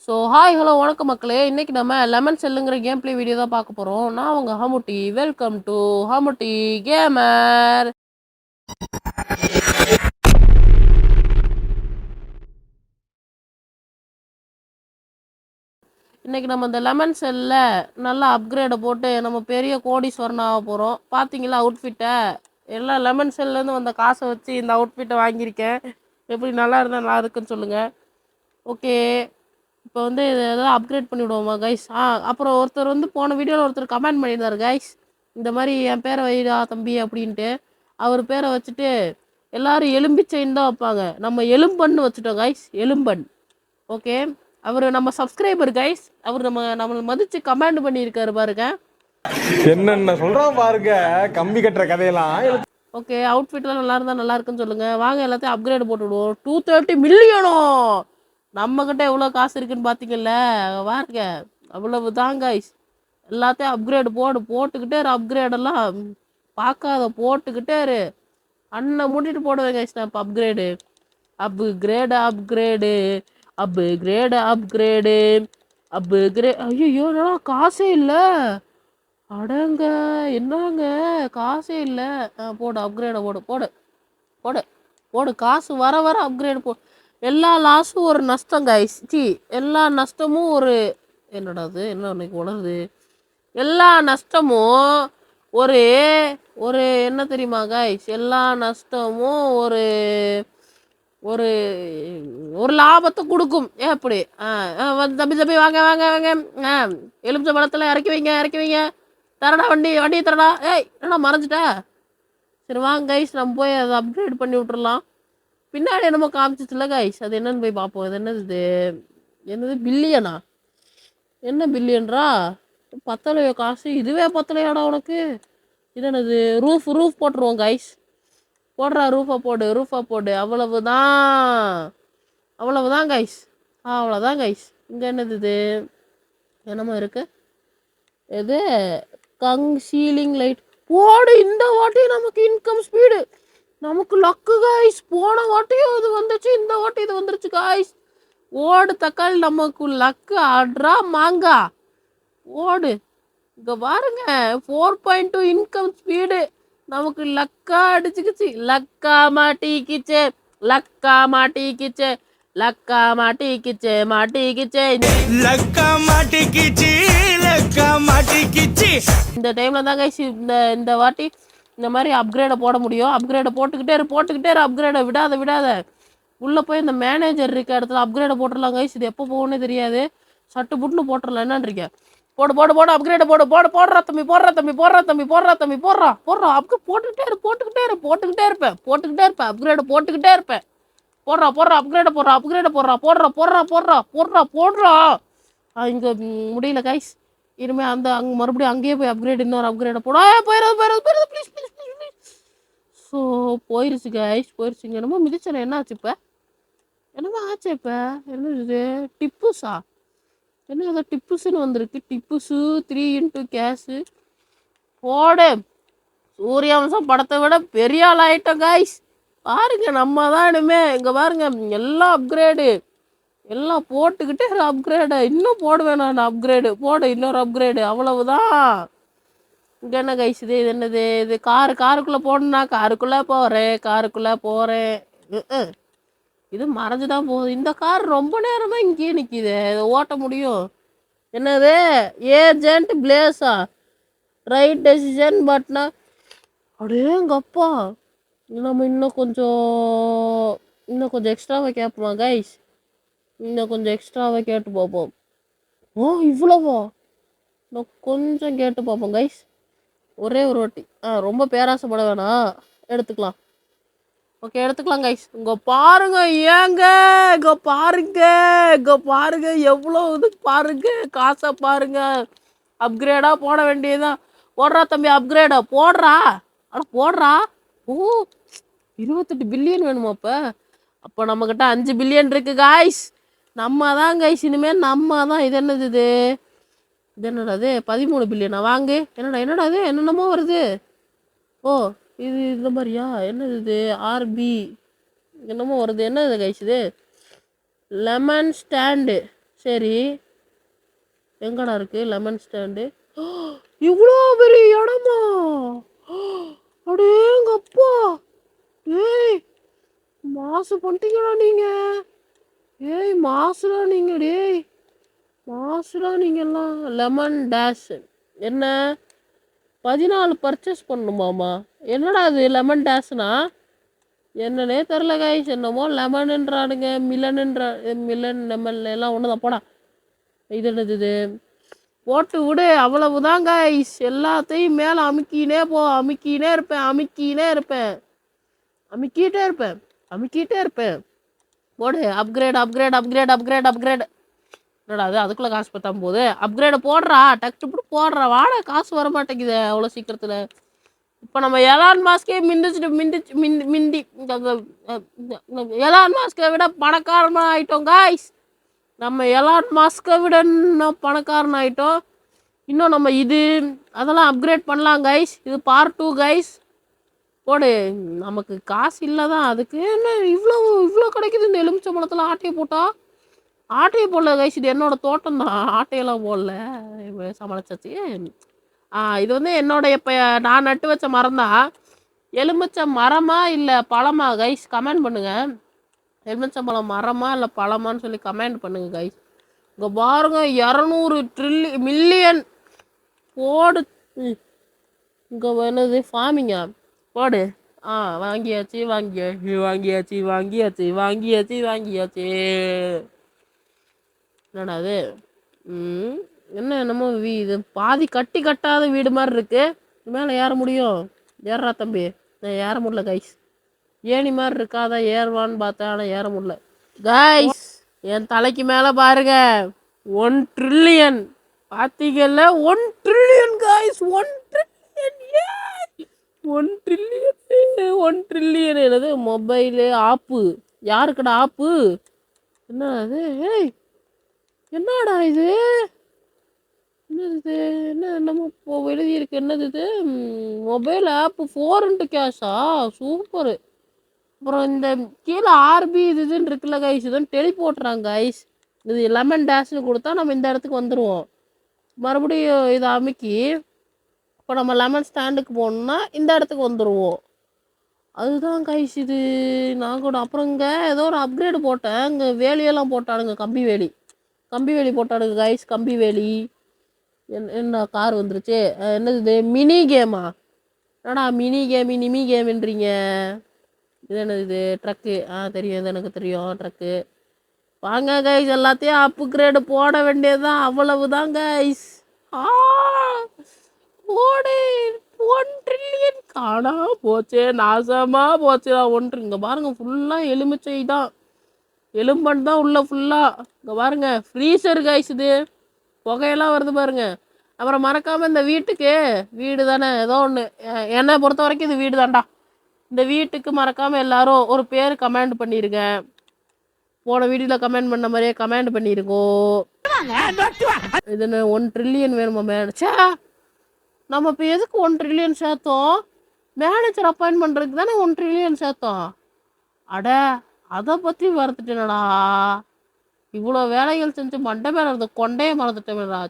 So hi hello வணக்கம் மக்களே. இன்றைக்கி நம்ம லெமன் செல்லுங்கிற கேம் பிளே வீடியோ தான் பார்க்க போகிறோம். நான் உங்கள் Hamutti. Welcome to Hamutti gamer. இன்றைக்கி நம்ம இந்த லெமன் செல்லில் நல்லா அப்கிரேடை போட்டு நம்ம பெரிய கோடீஸ்வரன் ஆக போகிறோம். பார்த்தீங்களா அவுட்ஃபிட்டை? எல்லாம் லெமன் செல்லேருந்து வந்த காசை வச்சு இந்த அவுட்ஃபிட்டை வாங்கியிருக்கேன். எப்படி நல்லா இருந்தால் நல்லா இருக்குன்னு சொல்லுங்கள். ஓகே, இப்போ வந்து எதாவது அப்கிரேட் பண்ணி விடுவோமா கைஸ்? அப்புறம் ஒருத்தர் வந்து போன வீடியோவில் ஒருத்தர் கமெண்ட் பண்ணியிருந்தார் கைஸ், இந்த மாதிரி என் பேரை வைடா தம்பி அப்படின்ட்டு. அவர் பேரை வச்சுட்டு எல்லோரும் எலும்பிச்சைன்னு தான் வைப்பாங்க. நம்ம எலும்பன்னு வச்சுட்டோம் கைஸ், எலும்பன். ஓகே, அவர் நம்ம சப்ஸ்கிரைபர் கைஸ். அவர் நம்மளை மதித்து கமெண்ட் பண்ணியிருக்காரு பாருங்க. என்னென்ன சொல்கிறான் பாருங்க, கம்பி கட்டுற கதையெல்லாம். ஓகே, அவுட்ஃபிட்லாம் நல்லா இருந்தால் நல்லா இருக்குன்னு சொல்லுங்கள். வாங்க எல்லாத்தையும் அப்கிரேட் போட்டு விடுவோம். 230 மில்லியனோ! நம்மக்கிட்ட எவ்வளோ காசு இருக்குன்னு பார்த்தீங்கல்ல, பாருங்க. அவ்வளவு தான் கைஸ். எல்லாத்தையும் அப்கிரேடு போட்டுக்கிட்டே இரு. அப்கிரேடெல்லாம் பார்க்காத போட்டுக்கிட்டே இரு. அண்ணன் மூட்டிட்டு போடுவேன் கைஸ் நான் இப்போ அப்கிரேடு. அப்கிரேடு ஐயோ என்னடா காசே இல்லை. அடங்க, என்னங்க காசே இல்லை. போடு அப்கிரேடை போடு. காசு வர அப்கிரேடு போடு. எல்லா லாஸும் ஒரு நஷ்டம் கைஸ். எல்லா நஷ்டமும் ஒரு என்னடா அது என்ன இன்னைக்கு உணருது. எல்லா நஷ்டமும் ஒரு ஒரு என்ன தெரியுமா கைஸ்? எல்லா நஷ்டமும் ஒரு ஒரு ஒரு லாபத்தை கொடுக்கும். எப்படி தம்பி வாங்க எலுமிச்சை பழத்தில் இறக்கி வைங்க. தரடா வண்டி தரடா. என்னடா மறைஞ்சிட்ட? சரி வாங்க கைஸ், நம்ம போய் அதை அப்கிரேட் பண்ணி விட்டுறலாம். பின்னாடி என்னமோ காமிச்சிச்சுல கைஸ், அது என்னன்னு போய் பார்ப்போம். இது என்னது பில்லியனா? என்ன பில்லியன்ரா? பத்தலையோ காசு? இதுவே பத்தலையாடா உனக்கு? இது என்னது? ரூஃப் போட்டுருவோம் கைஸ். போடுறா, ரூஃபை போடு. அவ்வளவுதான் கைஸ். இங்கே என்னது இது? என்னமோ இருக்கு. இது சீலிங் லைட் போடு. இந்த வாட்டி நமக்கு இன்கம் ஸ்பீடு, நமக்கு லக்கு காய்ஸ். போன வாட்டியும் இது வந்துச்சு, இந்த வாட்டி இது வந்துருச்சு காய்ஸ். ஓடு தக்காளி, நமக்கு லக்கு. ஆட்ரா மாங்கா ஓடு. இங்கே பாருங்க, 4.2 இன்கம் ஸ்பீடு. நமக்கு லக்கா அடிச்சுக்கிச்சு. லக்கா மாட்டிக்கிச்சே. இந்த டைம்ல தான் கைஸ் இந்த வாட்டி இந்த மாதிரி அப்கிரேடை போட முடியும். அப்கிரேடை போட்டுக்கிட்டே இரு. அப்கிரேடை விடாத. உள்ளே போய் இந்த மேனேஜர் இருக்க இடத்துல அப்கிரேடை போட்டுடலாம் கைஸ். இது எப்போ போகணுன்னே தெரியாது. சட்டு புட்டுன்னு போட்டுடலாம். என்னன்றீங்க? போடு அப்கிரேடை போடுறா தம்பி. போட்டுக்கிட்டே இருப்பேன். அப்கிரேடை போட்டுக்கிட்டே இருப்பேன். போடுறா அப்கிரேடை போடுறா. இங்கே முடியல கைஸ். இனிமேல் அங்கே மறுபடியும் அங்கேயே போய் இன்னொரு அப்கிரேடை போயிடாது ப்ளீஸ். ஸோ போயிருச்சு கைஸ், போயிருச்சுங்க. என்னமோ மிதிச்சேன். என்ன ஆச்சு இப்போ? என்னமோ ஆச்சு இப்போ? என்ன இது? டிப்புஸா? என்ன ஏதோ டிப்புஸுன்னு வந்திருக்கு. டிப்புஸு 3 கேஷு போடு. சூரியவம்சம் படத்தை விட பெரிய ஆள் ஆகிட்டோம் கைஸ். பாருங்க, நம்ம தான் இனிமே. இங்கே பாருங்க, எல்லாம் அப்கிரேடு. எல்லாம் போட்டுக்கிட்டே அப்கிரேடு. இன்னும் போடுவேன் நான் அப்கிரேடு. இன்னொரு அப்கிரேடு. அவ்வளவுதான். இங்கே என்ன கைஸ் இது? என்னது இது? காருக்குள்ளே போடணுன்னா காருக்குள்ளே போகிறேன். இது மறைஞ்சு தான் போகுது. இந்த கார் ரொம்ப நேரமாக இங்கேயே நிற்கிது. இதை ஓட்ட முடியும்? என்னது? ஏஜென்ட் பிளேஸா? ரைட் டெசிஷன் பட்னா? அடேங்கப்பா. நம்ம இன்னும் கொஞ்சம் எக்ஸ்ட்ராவாக கேட்போமா கைஸ்? கேட்டு பார்ப்போம். இவ்வளவா? இன்னும் கொஞ்சம் கேட்டு பார்ப்போம் கைஸ். ஒரே ஒரு வாட்டி. ரொம்ப பேராசைப்பட வேணாம். எடுத்துக்கலாம். ஓகே, எடுத்துக்கலாம் கைஸ். இங்கே பாருங்க. இங்கே பாருங்க எவ்வளோ இது பாருங்க. காசை பாருங்க. அப்கிரேடாக போட வேண்டியதுதான். போடுறா தம்பி, அப்கிரேடா போடுறா. ஓ 28 பில்லியன் வேணுமா? அப்போ நம்மக்கிட்ட 5 பில்லியன் இருக்கு காய்ஸ். நம்ம தான் கைஸ் இனிமேல் நம்ம தான். இது என்னது இது? என்னடா அது? 13 பில்லியனா? வாங்கு. என்னடா அது? என்னென்னமோ வருது. ஓ இது இந்த மாதிரியா? என்னது இது? ஆர்பி என்னமோ வருது. என்னது கைஸ் இது? லெமன் ஸ்டாண்டு சரி, எங்கடா இருக்கு லெமன் ஸ்டாண்டு? இவ்வளோ பெரிய இடமா? அடேங்கப்பா! ஏய், மாசு பண்ணிட்டீங்களா நீங்க? ஏய், மாசுடா நீங்க, டேய் மாசுடா நீங்கெல்லாம். லெமன் டேஷ் என்ன 14 பர்ச்சேஸ் பண்ணணுமாமா? என்னடா அது லெமன் டேஷ்னா? என்னன்னே தெரில கைஸ். என்னமோ லெமனுன்றானுங்க, மிலன் லெமன் எல்லாம் ஒன்று தான். போடா. இது என்னது இது? போட்டு விடு, அவ்வளவுதான் கைஸ். எல்லாத்தையும் மேலே அமுக்கினே போ. அமுக்கினே இருப்பேன், அமுக்கிட்டே இருப்பேன். போடு. அப்கிரேட். என்னடா அது அதுக்குள்ளே காசு பத்தாம போகுது? அப்கிரேடை போடுறா, டக்கு இப்படி போடுறா. வாடா, காசு வர மாட்டேங்குது அவ்வளோ சீக்கிரத்தில். இப்போ நம்ம எலான் மாஸ்கே மிந்தி எலான் மாஸ்கை விட பணக்காரமாக ஆயிட்டோம் காய்ஸ். நம்ம எலான் மாஸ்கை விட இன்னும் பணக்காரன் ஆயிட்டோம். இன்னும் நம்ம அதெல்லாம் அப்கிரேட் பண்ணலாம் கைஸ். இது பார்ட் 2 கைஸ். போடு. நமக்கு காசு இல்லை தான், அதுக்கு என்ன இவ்வளோ கிடைக்குது இந்த எலுமிச்சம்பழத்தில்? ஆட்டையை போடல கைஸ், இது என்னோட தோட்டம் தான். ஆட்டையெல்லாம் போடல, சமாளிச்சாச்சு. இது என்னோட இப்போ நான் நட்டு வச்ச மரம் தான். எலுமிச்சை மரமா இல்லை பழமா கைஸ்? கமெண்ட் பண்ணுங்க. எலுமிச்சம்பழம் மரமா இல்லை பழமான்னு சொல்லி கமெண்ட் பண்ணுங்க கைஸ். இங்கே பாருங்க, 200 மில்லியன் போடு. இங்கே என்னது ஃபார்மிங்கா? போடு. வாங்கியாச்சு. என்னடா அது? என்னமோ இது பாதி கட்டாத வீடு மாதிரி இருக்கு. மேலே ஏற முடியும்? ஏறா தம்பி. நான் ஏற முடியல கைஸ். ஏணி மாதிரி இருக்காதான் ஏறுவான்னு பார்த்தேன், ஆனால் ஏற முடியல கைஸ். என் தலைக்கு மேலே பாருங்க 1 ட்ரில்லியன். பார்த்தீங்கல்ல, 1 trillion guys. 1 ட்ரில்லியன் என்னது? மொபைலு ஆப்பு. யாருக்கடா ஆப்பு? என்ன அது? ஏய், என்னடா இது? என்னது? என்னமோ எழுதியிருக்கு. என்னது இது? மொபைல் ஆப்பு 4 கேஷா? சூப்பரு. அப்புறம் இந்த கீழே ஆர்பி இதுன்னு இருக்குல்ல கைஸ், இதுன்னு டெலிபோர்ட்றாங்க கைஸ். இது லெமன் டேஷ்னு கொடுத்தா நம்ம இந்த இடத்துக்கு வந்துடுவோம். மறுபடியும் இதை அமுக்கி இப்போ நம்ம லெமன் ஸ்டாண்டுக்கு போகணுன்னா இந்த இடத்துக்கு வந்துடுவோம். அதுதான் கைஸ் இது. நான் கூட அப்புறம் இங்கே ஏதோ ஒரு அப்கிரேடு போட்டேன். இங்கே வேலியெல்லாம் போட்டானுங்க, கம்பி வேலி போட்டானுங்க கைஸ். கம்பி வேலி. என்ன கார் வந்துருச்சு? என்னது இது? மினி கேமா? என்னடா மினி கேம்ன்றீங்க? இது என்னது இது? ட்ரக்கு. தெரியும், இது எனக்கு தெரியும், ட்ரக்கு. வாங்க கைஸ், எல்லாத்தையும் அப்கிரேடு போட வேண்டியதுதான், அவ்வளவுதான் கைஸ். போடு. 1 ட்ரில்லியன் காணா போச்சே, நாசமா போச்சுடா. இங்கே பாருங்க, ஃபுல்லாக எலுமிச்சை தான், எலும்பன் தான் உள்ள ஃபுல்லாக. இங்கே பாருங்க, ஃப்ரீசர் கைஸ். இது புகையெல்லாம் வருது பாருங்க. அப்புறம் மறக்காமல் இந்த வீடு தானே ஏதோ ஒன்று, என்னை பொறுத்த வரைக்கும் இது வீடு தான்டா. இந்த வீட்டுக்கு மறக்காமல் எல்லாரும் ஒரு பேர் கமெண்ட் பண்ணிடுங்க. போன வீடியோவில் கமெண்ட் பண்ண மாதிரியே கமெண்ட் பண்ணியிருக்கோம். இது 1 ட்ரில்லியன் வேணுமா மேனேஜா? நம்ம இப்போ எதுக்கு 1 ட்ரில்லியன் சேர்த்தோம்? மேனேஜர் அப்பாயின்ட் பண்ணுறதுக்கு தானே 1 ட்ரில்லியன் சேர்த்தோம். அட, அதை பற்றி மறந்துட்டேனடா. இவ்வளோ வேலைகள் செஞ்சு மண்டை மேலே இருந்த கொண்டையே மறந்துட்டேன்டா.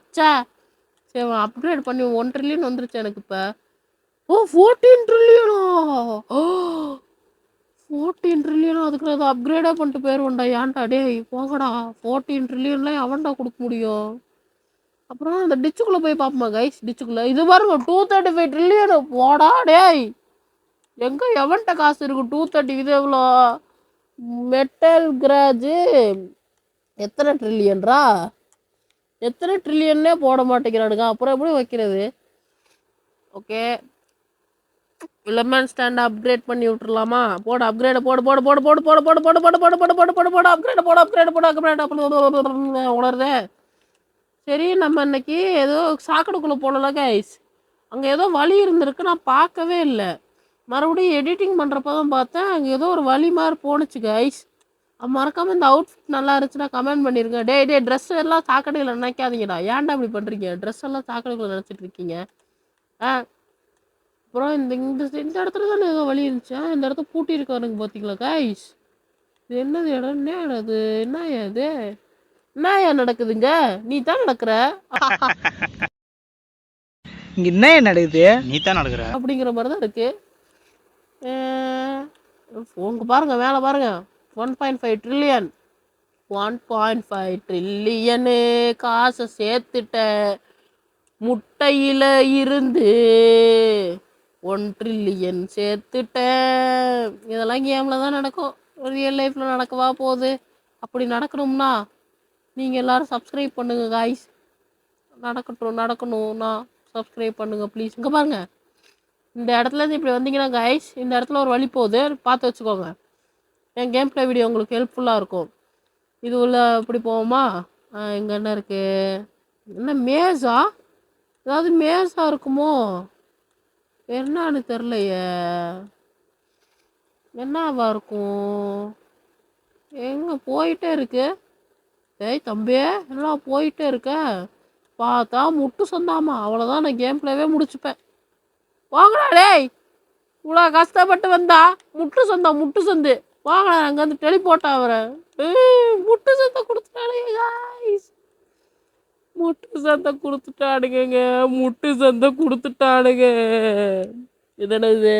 சரி, அப்கிரேட் பண்ணி 1 ட்ரில்லியன் வந்துருச்சு எனக்கு இப்போ. 14 ட்ரில்லியனா? 14 ட்ரில்லியனா? அதுக்கு அதை அப்கிரேடாக பண்ணிட்டு போயிடுவோண்டா. ஏன்டா டேய், போங்கடா. 14 ட்ரில்லியன்லாம் எவன்டா கொடுக்க முடியும்? அப்புறம் அந்த டிச்சுக்குள்ளே போய் பார்ப்போமா கைஸ்? டிச்சுக்குள்ளே இது பாருங்க, 235 ட்ரில்லியனு. போடா டேய், எங்கே எவன்ட்ட காசு இருக்கு? 230. இது எவ்வளோ? மெட்டல் கிராஜு எத்தனை ட்ரில்லியன்ரா? எத்தனை ட்ரில்லியன்னே போட மாட்டேங்கிறானுங்க, அப்புறம் எப்படி வைக்கிறது? ஓகே, லெமன் ஸ்டாண்ட் அப்கிரேட் பண்ணி விட்டுருலாமா? போடு, அப்கிரேட் உணருதே. சரி, நம்ம இன்னைக்கு ஏதோ சாக்கடைக்குள்ளே போனல கைஸ். அங்கே ஏதோ வழி இருந்திருக்கு, நான் பார்க்கவே இல்லை. மறுபடியும் எடிட்டிங் பண்ணுறப்ப தான் பார்த்தேன், அங்கே ஏதோ ஒரு வழி மாதிரி போணுச்சு கைஸ். மறக்காமல் இந்த அவுட்ஃபிட் நல்லா இருந்துச்சுன்னா கமெண்ட் பண்ணிருங்க. டே ட்ரெஸ் எல்லாம் சாக்கடையில் நினைக்காதீங்கடா. ஏன்டா இப்படி பண்ணுறீங்க? ட்ரெஸ் எல்லாம் சாக்கடைக்குள்ள நினச்சிட்டு இருக்கீங்க. அப்புறம் இந்த இடத்துல தானே ஏதோ வழி இருந்துச்சா? இந்த இடத்த பூட்டி இருக்கானுங்க பார்த்தீங்களா கைஸ்? இது என்னது இடம்னே அது? என்ன இது? என்ன ஏன் நடக்குதுங்க? நீ தான் நடக்கிற இங்க என்ன நடக்குது? நீ தான் நடக்குற அப்படிங்கிற மாதிரி தான் இருக்கு. உங்க பாருங்க மேலே பாருங்க 1.5 ட்ரில்லியன் 1.5 ட்ரில்லியனு காசை சேர்த்துட்டேன். முட்டையில இருந்து 1 ட்ரில்லியன் சேர்த்துட்டேன். இதெல்லாம் கேமில் தான் நடக்கும், ரியல் லைஃப்பில் நடக்கவா போகுது? அப்படி நடக்கணும்னா நீங்கள் எல்லோரும் சப்ஸ்கிரைப் பண்ணுங்க காய்ஸ். நடக்கணும்னா சப்ஸ்கிரைப் பண்ணுங்க ப்ளீஸ். இங்கே பாருங்க, இந்த இடத்துலேருந்து இப்படி வந்தீங்கன்னா காய்ஸ், இந்த இடத்துல ஒரு வழி போகுது, பார்த்து வச்சுக்கோங்க. என் கேம் ப்ளே வீடியோ உங்களுக்கு ஹெல்ப்ஃபுல்லாக இருக்கும். இது உள்ள இப்படி போவோமா? இங்கே என்ன இருக்குது? என்ன மேஸா? ஏதாவது மேஸா இருக்குமோ? என்னன்னு தெரிலையே. என்னவா இருக்கும்? எங்கே போயிட்டே இருக்கு? ஏய் தம்பி, எல்லாம் போயிட்டே இருக்க. பார்த்தா முட்டு சொந்தாமா, அவ்வளோதான், நான் கேம் ப்ளேவே முடிச்சுப்பேன். வாங்கடா டேய், இவ்வளோ கஷ்டப்பட்டு வந்தா முட்டு சந்து வாங்கடா. அங்கே வந்து டெலிபோர்ட் ஆகிறேன். முட்டு சந்தை கொடுத்துட்டானுங்க guys. முட்டு சந்தை கொடுத்துட்டானுங்க. இது என்னது?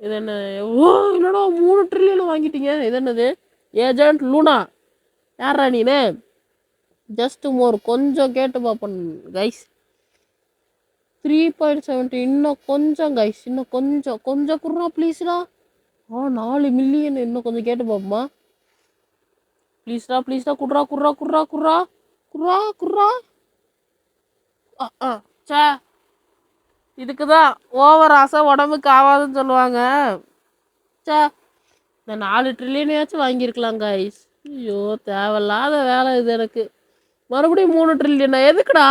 இது என்ன? ஓ என்னடா 3 ட்ரில்லியன் வாங்கிட்டீங்க. இது என்னது? ஏஜென்ட் லூனா. யாரா நீனு? ஜஸ்ட் மோர் கொஞ்சம் கேட்டு பார்ப்போம் கைஸ். 3.70 இன்னும் கொஞ்சம் கைஸ், இன்னும் கொஞ்சம் குர்ரா ப்ளீஸ்டா. 4 மில்லியன் இன்னும் கொஞ்சம் கேட்டு பார்ப்போமா? ப்ளீஸ்டா குர்ரா. சே, இதுக்கு தான் ஓவர் ஆசை உடம்புக்கு ஆகாதுன்னு சொல்லுவாங்க. சே, இந்த 4 ட்ரில்லியனையாச்சும் வாங்கியிருக்கலாம் கைஸ். ஐயோ தேவையில்லாத வேலை இது எனக்கு. மறுபடியும் 3 ட்ரில்லியனா? எதுக்குடா?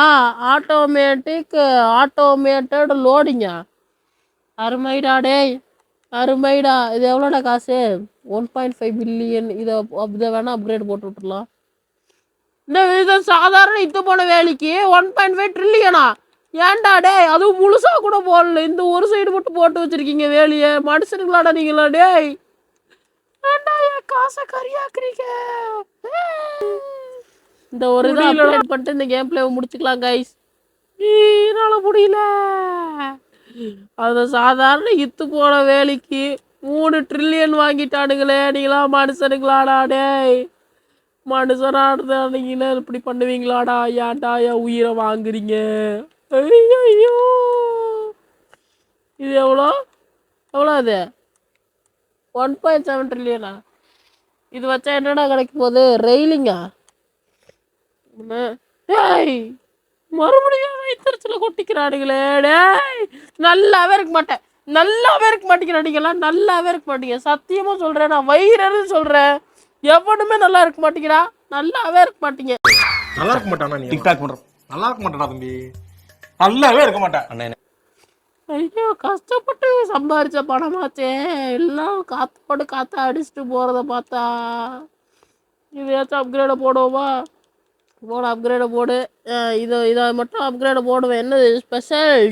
ஆட்டோமேட்டட் லோடிங்கா? அருமைடா டேய், அருமைடா. இது எவ்வளோடா காசு? 1.5 பில்லியன். இதை வேணால் அப்கிரேட் போட்டு விட்டுடலாம். இந்த இது சாதாரண இத்து போன வேலைக்கு 1.5 ட்ரில்லியனா? ஏன்டா டேய், அதுவும் முழுசாக கூட போடல, இந்த ஒரு சைடு மட்டும் போட்டு வச்சுருக்கீங்க வேலையை. மனுஷனுங்களாடா நீங்களா டேய்? ஏன்டா என் காசை கரியாக்குறீங்க? இந்த ஒரு இதை அப்கிரேட் பண்ணிட்டு இந்த கேம் பிளேவை முடிச்சுக்கலாம் கைஸ். என்னால் முடியல. அது சாதாரண இத்து போன வேலைக்கு 3 ட்ரில்லியன் வாங்கிட்டானுங்களே. நீங்களா மனுஷனுங்களாடா டேய்? மனுஷனாடுதானீங்களே இப்படி பண்ணுவீங்களாடா? ஏன்டா என் உயிரை வாங்குறீங்க? ஐயோ, இது எவ்வளோ அது? 1.7 ட்ரில்லியனா? இது வச்சா என்னடா கிடைக்கும் போகுது? ரெயிலிங்கா? டேய், மறுபடியும் வயிற்றுல கொட்டிக்கிறானுங்களே டேய். நல்லாவே இருக்க மாட்டேங்கிறானுங்களா? நல்லாவே இருக்க மாட்டீங்க, சத்தியமாக சொல்கிறேன். நான் வயிறுன்னு சொல்கிறேன். எவனுமே நல்லா இருக்க மாட்டேங்கிறா. நல்லாவே இருக்க மாட்டீங்க. நல்லா இருக்க மாட்டானா? நீ டிக்டாக் பண்ற நல்லா இருக்க மாட்டேடா தம்பி, நல்லாவே இருக்க மாட்டேன் அண்ணே. ஐயோ, கஷ்டப்பட்டு சம்பாரிச்ச பணமாச்சே, எல்லாம் காற்ற அடிச்சுட்டு போகிறத பார்த்தா. இதையாச்சும் அப்கிரேடை போடுவோமா? அப்கிரேடை போடு. இதை மட்டும் அப்கிரேடை போடுவேன். என்னது ஸ்பெஷல்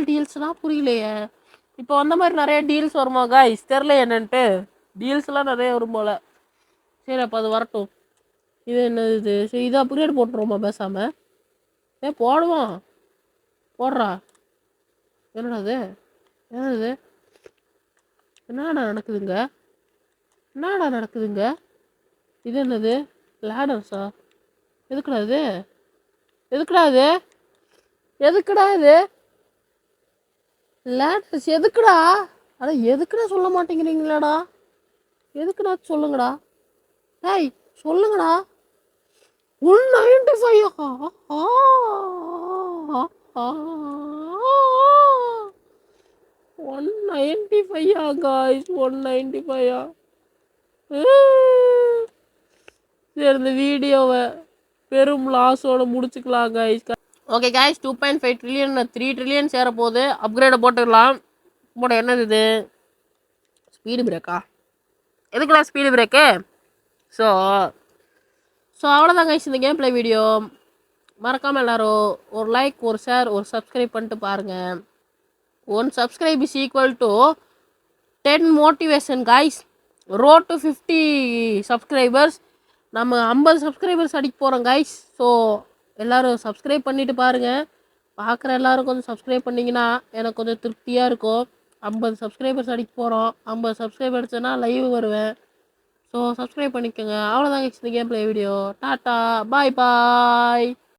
டீல்ஸ்னால் புரியலையே. இப்போ வந்த மாதிரி நிறைய டீல்ஸ் வருமா காய்ஸ்? தெரில என்னன்ட்டு. டீல்ஸ்லாம் நிறைய வரும் போல். சரி, அப்போ அது வரட்டும். இது என்னது இது? சரி, இதை அப்கிரேட் போட்டுருவோமா பேசாமல்? போடுவோம். போடுறா. என்னடா நடக்குதுங்க? இது என்னது? லேடர்ஸா? எதுக்குடா இது? லேடர்ஸ் எதுக்குடா? அட எதுக்குடா சொல்ல மாட்டேங்கிறீங்களாடா? எதுக்குடா சொல்லுங்கடா. டேய் சொல்லுங்கடா. 195. 195 காய்ஸ், 195. சரி, இந்த வீடியோவை பெரும் லாஸோட முடிச்சுக்கலாம் guys. Okay guys, 2.5 trillion 3 trillion சேர போகுது. அப்கிரேடை போட்டுக்கலாம். என்னது இது? ஸ்பீடு பிரேக்கா? எதுக்குலாம் ஸ்பீடு பிரேக்கு? ஸோ அவ்வளோதான் கைஸ் இந்த கேம் ப்ளே வீடியோ. மறக்காமல் எல்லோரும் ஒரு லைக், ஒரு ஷேர், ஒரு சப்ஸ்கிரைப் பண்ணிட்டு பாருங்கள். 1 subscribe is equal to 10 motivation guys. Road to 50 subscribers. நம்ம 50 சப்ஸ்கிரைபர்ஸ் அடிக்க போகிறோம் கைஸ். ஸோ எல்லோரும் சப்ஸ்கிரைப் பண்ணிவிட்டு பாருங்கள். பார்க்குற எல்லோரும் கொஞ்சம் சப்ஸ்கிரைப் பண்ணிங்கன்னா எனக்கு கொஞ்சம் திருப்தியாக இருக்கும். 50 சப்ஸ்கிரைபர்ஸ் அடிக்க போகிறோம். 50 சப்ஸ்கிரைபர் அடிச்சேன்னா லைவ் வருவேன். ஸோ சப்ஸ்கிரைப் பண்ணிக்கோங்க. அவ்வளோதாங்க இந்த கேம் ப்ளே வீடியோ. டாட்டா பாய் பாய்.